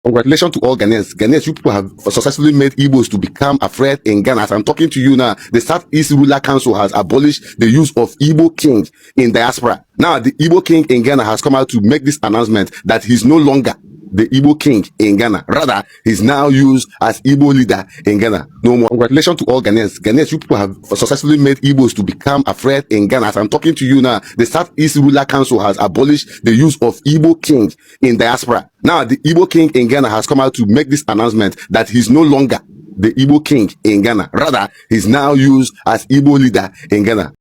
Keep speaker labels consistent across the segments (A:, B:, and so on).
A: Congratulations to all Ghanaians. Ghanaians, you people have successfully made Igbos to become afraid in Ghana. As I'm talking to you now, the Southeast Ruler Council has abolished the use of Igbo king in diaspora. Now, the Igbo king in Ghana has come out to make this announcement that he's no longer the Igbo king in Ghana. Rather, he's now used as Igbo leader in Ghana. No more. Congratulations to all Ghanaians. Ghanaians, you people have successfully made Igbos to become afraid in Ghana. As I'm talking to you now, the Southeast Ruler Council has abolished the use of Igbo king in diaspora. Now, the Igbo king in Ghana has come out to make this announcement that he's no longer the Igbo king in Ghana. Rather, he's now used as Igbo leader in Ghana.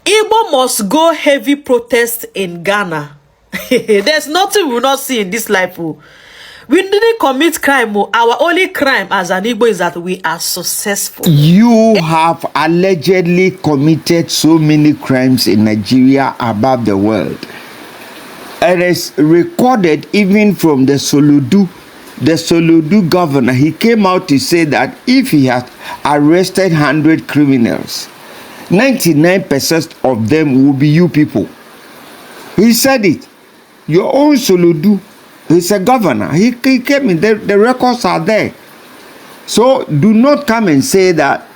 B: Igbo must go heavy protest in Ghana. There's nothing we will not see in this life. We didn't commit crime. Our only crime as an Igbo is that we are successful.
C: You have allegedly committed so many crimes in Nigeria above the world. It is recorded even from the Soludu governor. He came out to say that if he had arrested 100 criminals, 99% of them will be you people. He said it. Your own Soludu, he's a governor. He came in, the records are there. So do not come and say that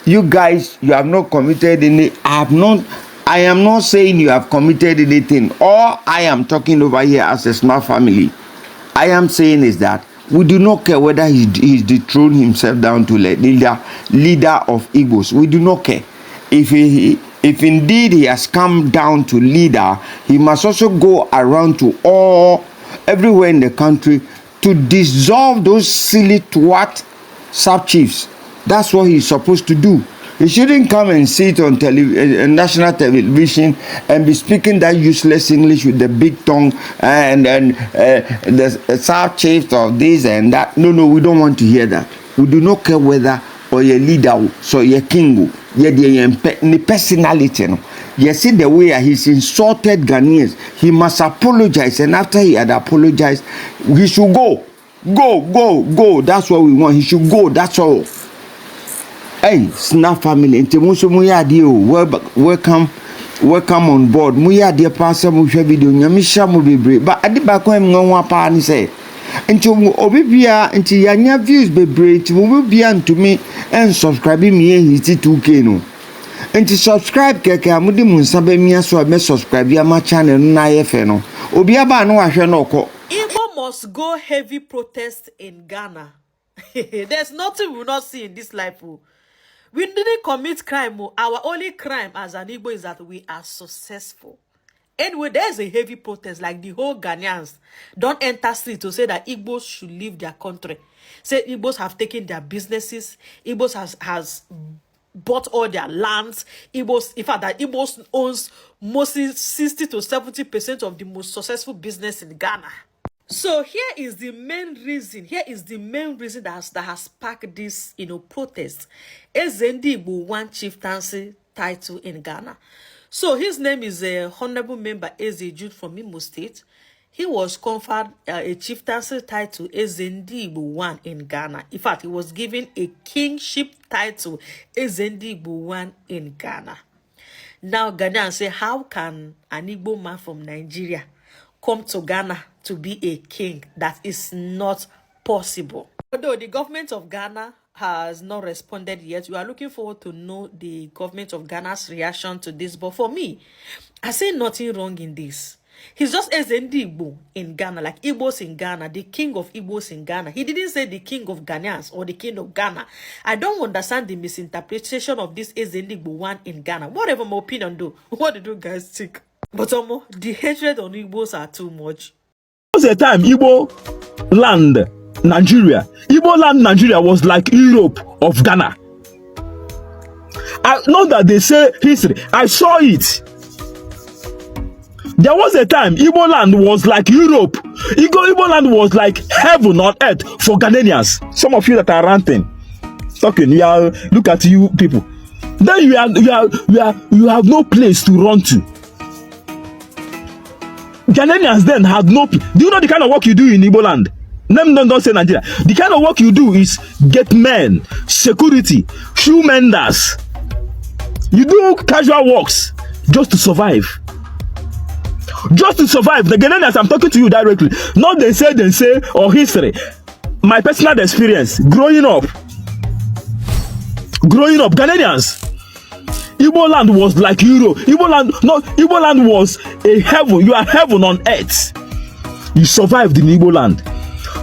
C: you guys, you have not committed any. I am not saying you have committed anything. All I am talking over here as a small family, I am saying is that we do not care whether he's dethroned himself down to leader of Igbos. We do not care. If indeed he has come down to leader, he must also go around to everywhere in the country to dissolve those silly SubChiefs. That's what he's supposed to do. He shouldn't come and sit on national television and be speaking that useless English with the big tongue and the SubChiefs of this and that. No, we don't want to hear that. We do not care whether or your leader, so your king, your personality. You see the way he's insulted Ghanaians. He must apologize, and after he had apologized, he should go. That's what we want. He should go. That's all. Hey, Snapp family, welcome on board. Muya dear pastor musha video nyamisha mu bebre. But adibako nwa pa ni say. Nti obibia nti yanya views bebre nti obibia ntumi and subscribe me hiti 2k no. Nti subscribe keke amudi munsa be mia so be subscribe ya ma channel na yefe no. Obi aba no ahwe no ko.
B: Igbo must go heavy protest in Ghana. There's nothing we will not see in this life. We didn't commit crime. Our only crime as an Igbo is that we are successful. Anyway, there's a heavy protest, like the whole Ghanaians don't enter street to say that Igbos should leave their country. Say Igbos have taken their businesses. Igbos has bought all their lands. Igbos, in fact, that Igbos owns mostly 60 to 70% of the most successful business in Ghana. So here is the main reason. That has sparked this, protest. Ezendi Igbo one chieftaincy title in Ghana. So his name is Honorable Member Eze Jude from Imo State. He was conferred a chieftaincy title Ezendi Igbo one in Ghana. In fact, he was given a kingship title Ezendi Igbo one in Ghana. Now Ghanaians say, how can an Igbo man from Nigeria come to Ghana to be a king? That is not possible. Although the government of Ghana has not responded yet, we are looking forward to know the government of Ghana's reaction to this. But for me, I see nothing wrong in this. He's just Ezendi Igbo in Ghana, like Igbos in Ghana, the king of Igbos in Ghana. He didn't say the king of Ghanaians or the king of Ghana. I don't understand the misinterpretation of this Ezendi Igbo one in Ghana. Whatever my opinion do, what do you guys think? But the hatred on Igbos are too much.
D: There was a time Igbo land Nigeria. Igbo land Nigeria was like Europe of Ghana. I know that they say history. I saw it. There was a time Igbo land was like Europe. Igbo land was like heaven on earth for Ghanaians. Some of you that are ranting, talking, look at you people. Then you have no place to run to. Ghanaians then had no. Do you know the kind of work you do in Igbo land? Don't say Nigeria. The kind of work you do is get men, security, shoe menders. You do casual works just to survive. just to survive. The Ghanaians, I'm talking to you directly. Not they say, or history. My personal experience, growing up, Ghanaians, Igbo land was like Europe. Igbo land was a heaven. You are heaven on earth. You survived in Igbo land.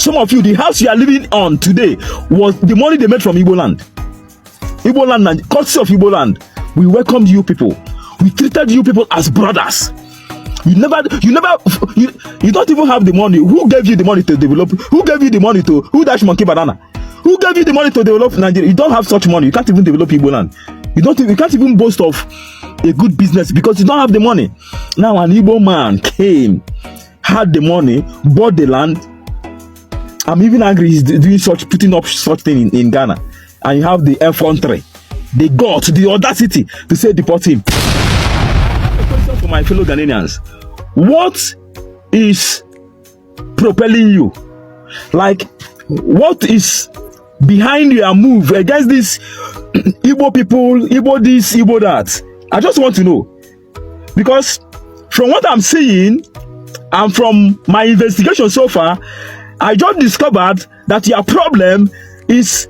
D: Some of you, the house you are living on today was the money they made from Igbo land. Igbo land and courtesy of Igbo land. We welcomed you people. We treated you people as brothers. You don't even have the money. Who gave you the money to develop? Who gave you the money to? Who dash monkey banana? Who gave you the money to develop Nigeria? You don't have such money. You can't even develop Igbo land. You can't even boast of a good business because you don't have the money. Now an Igbo man came, had the money, bought the land. I'm even angry he's putting up such thing in Ghana. And you have the infantry. They got the audacity to say deport him. I have a question for my fellow Ghanaians. What is propelling you? Like, what is behind your move against this Igbo people, Igbo this, Igbo that? I just want to know. Because from what I'm seeing and from my investigation so far, I just discovered that your problem is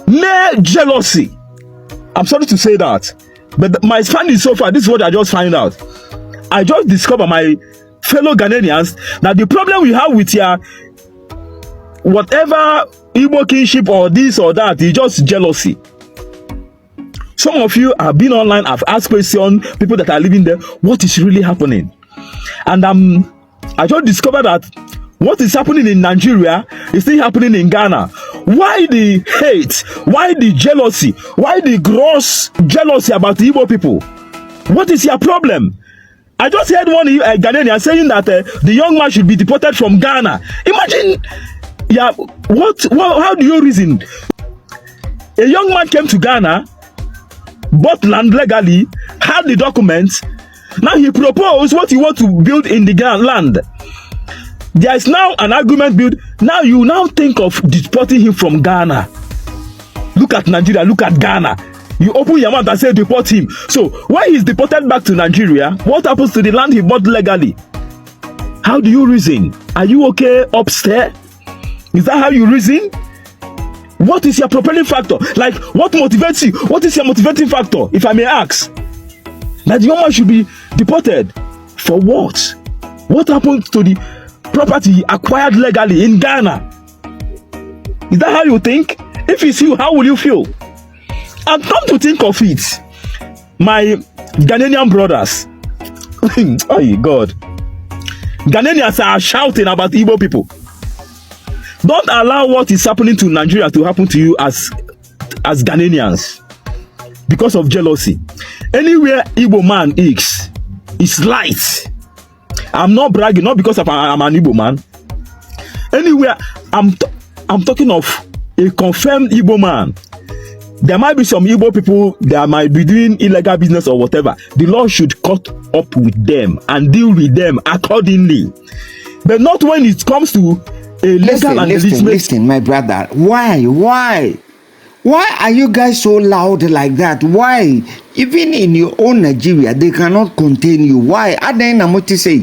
D: mere jealousy. I'm sorry to say that, but my finding so far, this is what I just find out. I just discovered, my fellow Ghanaians, that the problem we have with your whatever Igbo kinship or this or that is just jealousy. Some of you have been online, have asked questions, people that are living there, what is really happening? And I just discovered that what is happening in Nigeria is still happening in Ghana. Why the hate? Why the jealousy? Why the gross jealousy about the Igbo people? What is your problem? I just heard one Ghanaian saying that the young man should be deported from Ghana. Imagine, how do you reason? A young man came to Ghana, bought land legally, had the documents. Now he proposed what he wants to build in the land. There is now an argument built. Now you think of deporting him from Ghana. Look at Nigeria, look at Ghana. You open your mouth and say deport him. So when he's deported back to Nigeria, what happens to the land he bought legally? How do you reason? Are you okay upstairs? Is that how you reason? What is your propelling factor? Like, what motivates you? What is your motivating factor, if I may ask? That the young man should be deported. For what? What happened to the property acquired legally in Ghana? Is that how you think? If it's you, how will you feel? And come to think of it, my Ghanaian brothers, oh God, Ghanaians are shouting about Igbo people. Don't allow what is happening to Nigeria to happen to you as Ghanaians because of jealousy. Anywhere Igbo man is light. I'm not bragging, not because I'm an Igbo man. Anywhere, I'm talking of a confirmed Igbo man. There might be some Igbo people that might be doing illegal business or whatever. The law should cut up with them and deal with them accordingly. But not when it comes to a legal and legitimate.
C: Listen, my brother. Why are you guys so loud like that? Why? Even in your own Nigeria, they cannot contain you. Why? Aden Namuti say,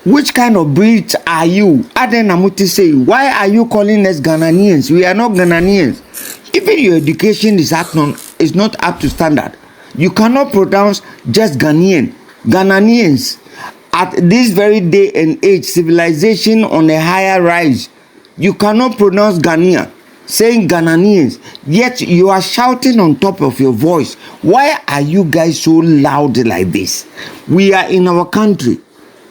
C: which kind of breed are you? Aden Namuti say, why are you calling us Ghanaians? We are not Ghanaians. Even your education is not up to standard. You cannot pronounce just Ghanaian. Ghanaians. At this very day and age, civilization on a higher rise, you cannot pronounce Ghanaian, saying Ghanaians, yet you are shouting on top of your voice. Why are you guys so loud like this? We are in our country.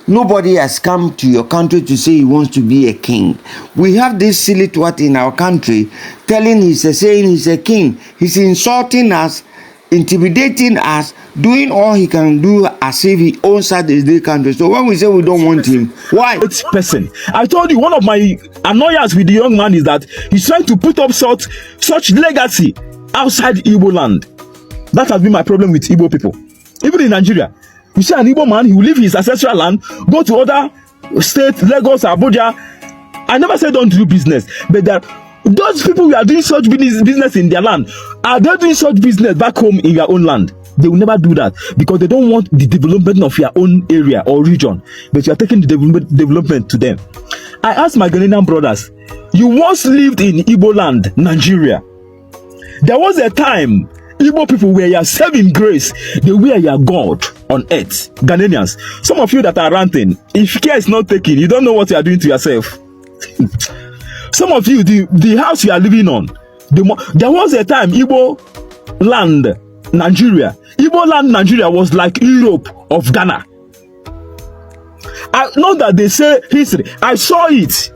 C: Nobody has come to your country to say he wants to be a king. We have this silly twat in our country saying he's a king. He's insulting us, intimidating us, doing all he can do as if he owns this country. So when we say we don't want him, why?
D: It's person. I told you, one of my annoyance with the young man is that he's trying to put up such legacy outside Igbo land. That has been my problem with Igbo people. Even in Nigeria, you see an Igbo man, he will leave his ancestral land, go to other states, Lagos, Abuja. I never said don't do business, but that those people who are doing such business in their land, are they doing such business back home in your own land? They will never do that because they don't want the development of your own area or region, but you are taking the development to them. I asked my Ghanaian brothers, you once lived in Igbo land, Nigeria. There was a time Igbo people were your saving grace. They were your God on earth. Ghanaians, some of you that are ranting, if care is not taken, you don't know what you are doing to yourself. Some of you, the house you are living on, there was a time Igbo land, Nigeria. Igbo land, Nigeria was like Europe of Ghana. I know that they say history. I saw it.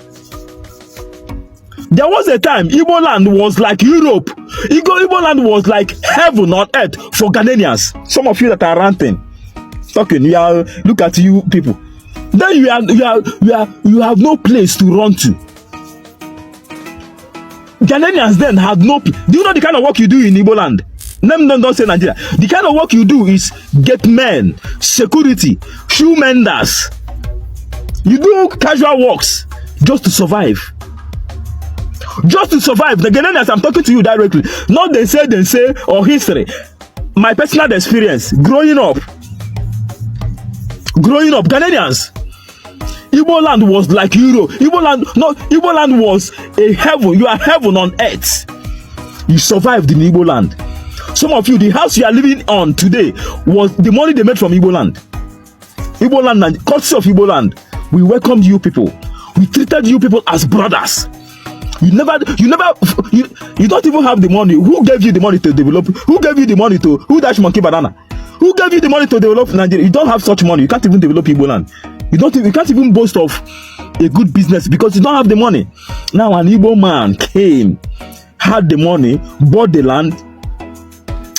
D: There was a time Igbo land was like Europe. Igbo land was like heaven on earth for Ghanaians. Some of you that are ranting, talking, look at you people. Then you have no place to run to. Ghanaians then had no. Do you know the kind of work you do in Igbo land? Don't say Nigeria. The kind of work you do is get men, security, shoe menders. You do casual works just to survive. Just to survive. The Ghanaians, I'm talking to you directly. Not they say or history. My personal experience growing up. Ghanaians. Igbo land was like Europe. Igbo land was a heaven. You are heaven on earth. You survived in Igbo land. Some of you, the house you are living on today was the money they made from Igbo land. Igbo land and courtesy of Igbo land. We welcomed you people. We treated you people as brothers. You don't even have the money. Who gave you the money to develop? Who gave you the money to who dash monkey banana? Who gave you the money to develop Nigeria? You don't have such money. You can't even develop Igbo land. You can't even boast of a good business because you don't have the money. Now an Igbo man came, had the money, bought the land.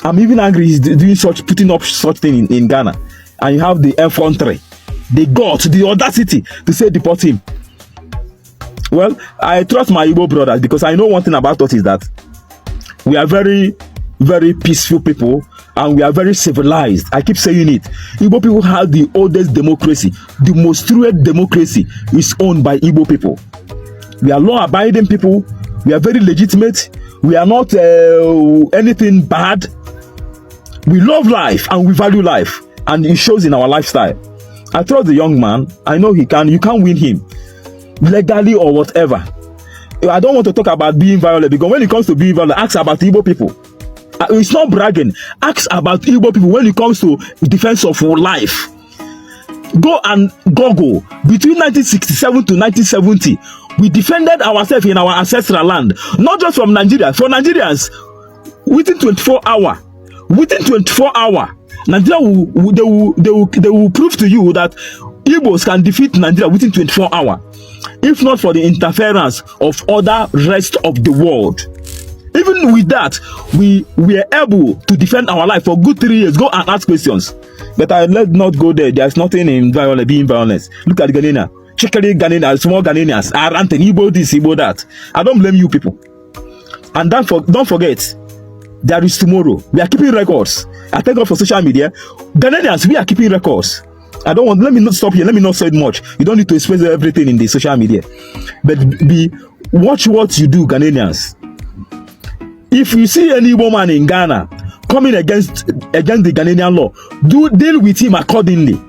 D: I'm even angry he's putting up such thing in Ghana. And you have the infantry. They got the audacity to say deport him. Well, I trust my Igbo brothers because I know one thing about us is that we are very, very peaceful people and we are very civilized. I keep saying it. Igbo people have the oldest democracy. The most truest democracy is owned by Igbo people. We are law-abiding people. We are very legitimate. We are not anything bad. We love life and we value life. And it shows in our lifestyle. I trust the young man. I know you can win him. Legally or whatever. I don't want to talk about being violent because when it comes to being violent, ask about Igbo people. It's not bragging. Ask about Igbo people when it comes to defense of life. Go and Google. Between 1967 to 1970, we defended ourselves in our ancestral land. Not just from Nigeria. For Nigerians, within 24 hours, Nigeria will prove to you that Igbos can defeat Nigeria within 24 hours. If not for the interference of other rest of the world. Even with that, we were able to defend our life for good 3 years. Go and ask questions. But let's not go there. There's nothing in being violence. Look at Ghanaian. Chekali Ghanaian, small Ghanaians are ranting Igbo this, Igbo that. I don't blame you people. And don't forget, there is tomorrow. We are keeping records. I thank God for social media. Ghanaians, we are keeping records. Let me not stop here. Let me not say it much. You don't need to express everything in the social media. But watch what you do, Ghanaians. If you see any woman in Ghana coming against the Ghanaian law, deal with him accordingly.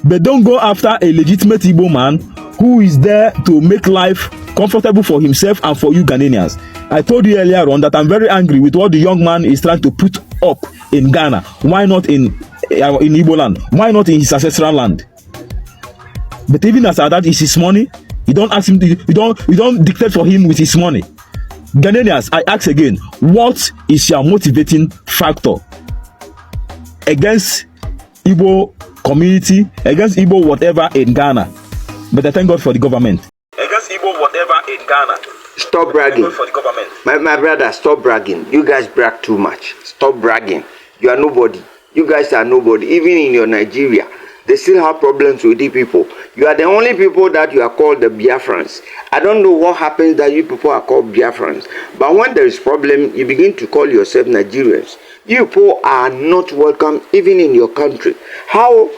D: But don't go after a legitimate Igbo man who is there to make life comfortable for himself and for you Ghanaians. I told you earlier on that I'm very angry with what the young man is trying to put up in Ghana. Why not in Igbo land? Why not in his ancestral land? But even as that is his money, you don't ask him. You don't dictate for him with his money. Ghanaians, I ask again, what is your motivating factor against Igbo community, against Igbo whatever in Ghana? But I thank God for the government. Against Igbo whatever in Ghana.
C: Stop bragging. For the government. My brother, stop bragging. You guys brag too much. Stop bragging. You are nobody. You guys are nobody. Even in your Nigeria, they still have problems with the people. You are the only people that you are called the Biafrans. I don't know what happens that you people are called Biafrans. But when there is problem, you begin to call yourself Nigerians. You people are not welcome even in your country. How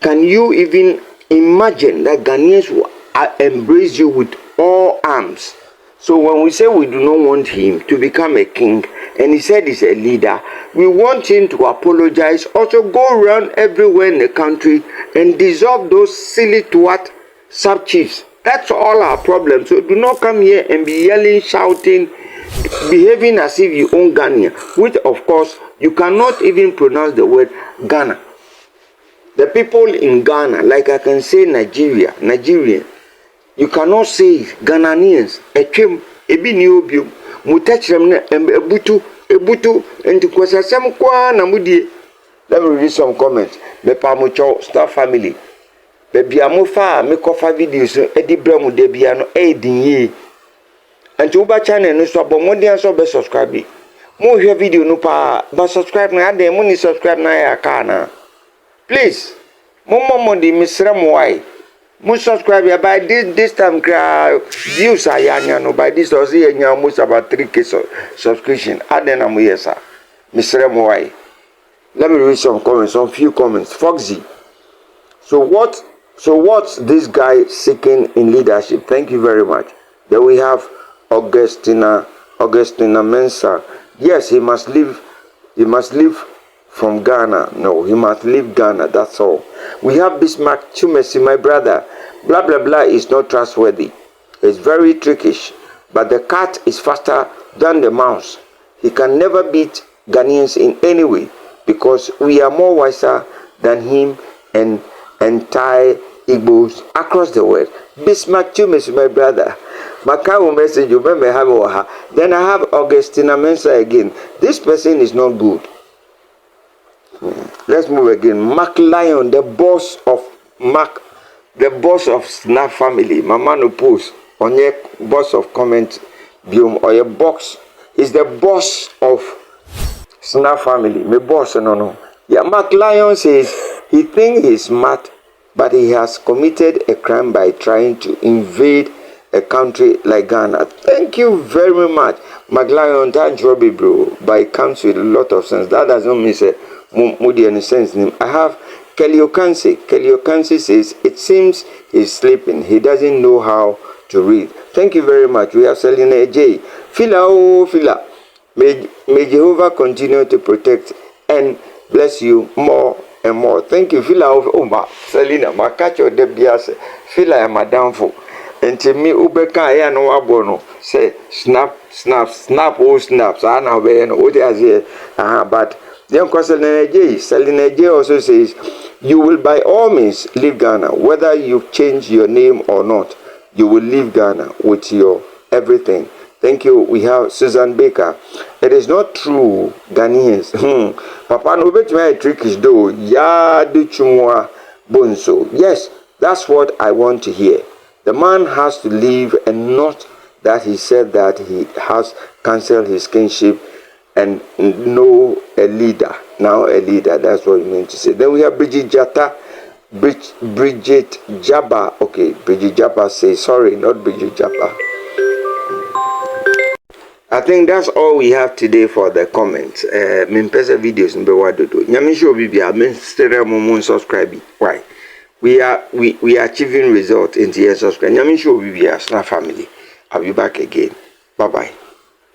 C: can you even imagine that Ghanaians will embrace you with all arms? So when we say we do not want him to become a king, and he said he's a leader. We want him to apologize. Also go around everywhere in the country and dissolve those silly twat sub-chiefs. That's all our problem. So do not come here and be yelling, shouting, behaving as if you own Ghana, which of course you cannot even pronounce the word Ghana. The people in Ghana, like I can say Nigerian, you cannot say Ghanaians. Ebi ni obiom mutachrem na ebutu enti kwasasem kwa na mudie. Let me read some comments. Me pa mo cho star family. Be bia mo fa me kofa videos edi bra mu de bia no edin yi. Enti uba channel no so abomodian so be subscribe. Mo hwe video no pa ba subscribe na ade mo ni subscribe na ya kana. Please. Mo di misra mo why. Mo subscribe ya by this time views are yanya no by this also yanya almost about 3k subscription. Adena mo yesa. Misra mo why. Let me read some comments, some few comments. Foxy. So what's this guy seeking in leadership? Thank you very much. Then we have Augustina Mensah. Yes, he must leave from Ghana. No, he must leave Ghana, that's all. We have Bismarck Chumesi, my brother. Blah blah blah is not trustworthy. It's very trickish, but the cat is faster than the mouse. He can never beat Ghanaians in any way because we are more wiser than him and entire Igbos across the world. Bismarck Chumesi, my brother. Makawo message you remember have. Then I have Augustina Mensah again. This person is not good. Let's move again. Mark Lion, the boss of Snapp family. Mama no post on your boss of comment biome or your box is the boss of Snapp family. My boss no. Yeah, Mark Lion says he thinks he's smart, but he has committed a crime by trying to invade a country like Ghana. Thank you very much. Mark Lion, that Robbie bro, but it comes with a lot of sense. That doesn't mean say Moody any sense name. I have Kelly Okansi. Kelly Okansi says it seems he's sleeping. He doesn't know how to read. Thank you very much. We have Selina J. Fila. May Jehovah continue to protect and bless you more and more. Thank you, Fila. Selina, my catch your debias. Fila, I'm a downfall. And to me, Ubeka, I know abono. Say, snap. Oh, snaps. I know where and what is here. But then Selina J also says, you will by all means leave Ghana, whether you've changed your name or not. You will leave Ghana with your everything. Thank you. We have Susan Baker. It is not true, Ghanaians. Papa no bet my trick is do. Ya do chumwa bonso. Yes, that's what I want to hear. The man has to leave, and not that he said that he has cancelled his kingship and no a leader. Now a leader. That's what you mean to say. Then we have Bridget Jabba. Okay, Bridget Jabba says sorry, not Bridget Jabba. I think that's all we have today for the comments. Mimpesa videos in Bewadodo. Nyamisho Bibia, Minister Momon subscribe. Why? We are achieving results in the subscribe. Nyamisho Bibia, Snapp family. I'll be back again. Bye bye.